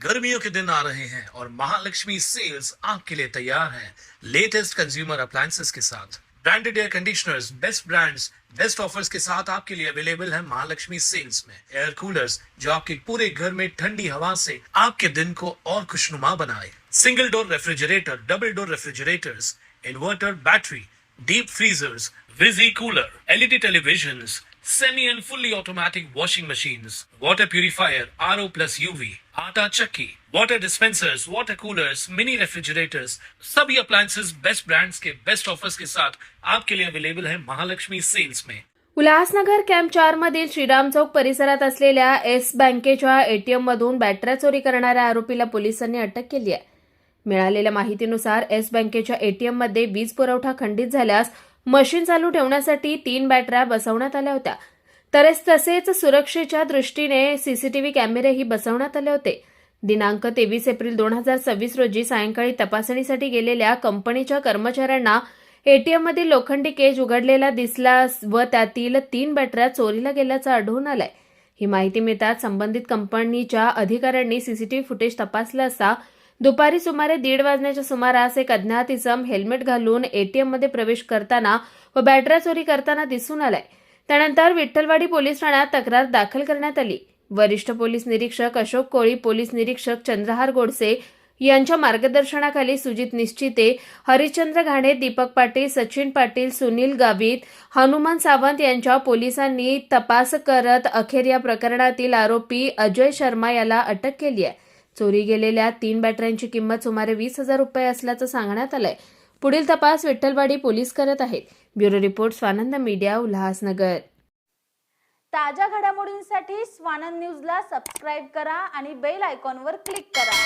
गर्मियों के दिन आ रहे हैं और महालक्ष्मी सेल्स आपके लिए तैयार है लेटेस्ट कंज्यूमर अप्लायंसेस के साथ। Branded air conditioners, best brands, best offers के साथ आपके लिए अवेलेबल है महालक्ष्मी सेल्स में। एयर कूलर्स जो आपके पूरे घर में ठंडी हवा से आपके दिन को और खुशनुमा बनाए। Single door refrigerator, double door refrigerators, inverter battery, deep freezers, visi cooler, LED televisions, semi and fully automatic washing machines, water purifier, RO plus UV, आटा चक्की, water dispensers, water coolers, mini refrigerators, सभी appliances best brands के best offers के साथ आपके लिए available है Mahalakshmi sales में। Ulhasnagar camp 4 मधील श्रीराम चौक परिसरात असलेल्या एस बँकेच्या एटीएम मधून बॅटऱ्या चोरी करणाऱ्या आरोपीला पोलिसांनी अटक केली आहे। मिळालेल्या माहितीनुसार एस बँकेच्या एटीएम मध्ये वीज पुरवठा खंडित झाल्यास मशीन चालू ठेवण्यासाठी 3 बॅटऱ्या बसवण्यात आल्या होत्या। तसेच सुरक्षेच्या दृष्टीने सीसीटीव्ही कॅमेरेही बसवण्यात आले होते। दिनांक 23 एप्रिल 2026 रोजी सायंकाळी तपासणीसाठी गेलेल्या कंपनीच्या कर्मचाऱ्यांना एटीएम मधील लोखंडी केज उघडलेला दिसला व त्यातील 3 बॅटऱ्या चोरीला गेल्याचं आढळून आलंय। ही माहिती मिळताच संबंधित कंपनीच्या अधिकाऱ्यांनी सीसीटीव्ही फुटेज तपासलं असता दुपारी सुमारे 1:30 वाजण्याच्या सुमारास एक अज्ञात इसम हेल्मेट घालून एटीएम मध्ये प्रवेश करताना व बॅटऱ्या चोरी करताना दिसून आलाय। त्यानंतर विठ्ठलवाडी पोलीस ठाण्यात तक्रार दाखल करण्यात आली। वरिष्ठ पोलीस निरीक्षक अशोक कोळी, पोलीस निरीक्षक चंद्रहार गोडसे यांच्या मार्गदर्शनाखाली सुजित निश्चिते, हरिश्चंद्र घाणे, दीपक पाटील, सचिन पाटील, सुनील गावित, हनुमान सावंत यांच्या पोलिसांनी तपास करत अखेर या प्रकरणातील आरोपी अजय शर्मा याला अटक केली आहे। चोरी गेलेल्या 3 बॅटऱ्यांची किंमत सुमारे 20,000 रुपये असल्याचं सांगण्यात आलंय। पुढील तपास विठ्ठलवाडी पोलीस करत आहेत। Bureau report Swanand media, Ulhasnagar. ताज्या घडामोडींसाठी स्वानंद न्यूजला सबस्क्राईब करा आणि बेल आयकॉनवर क्लिक करा।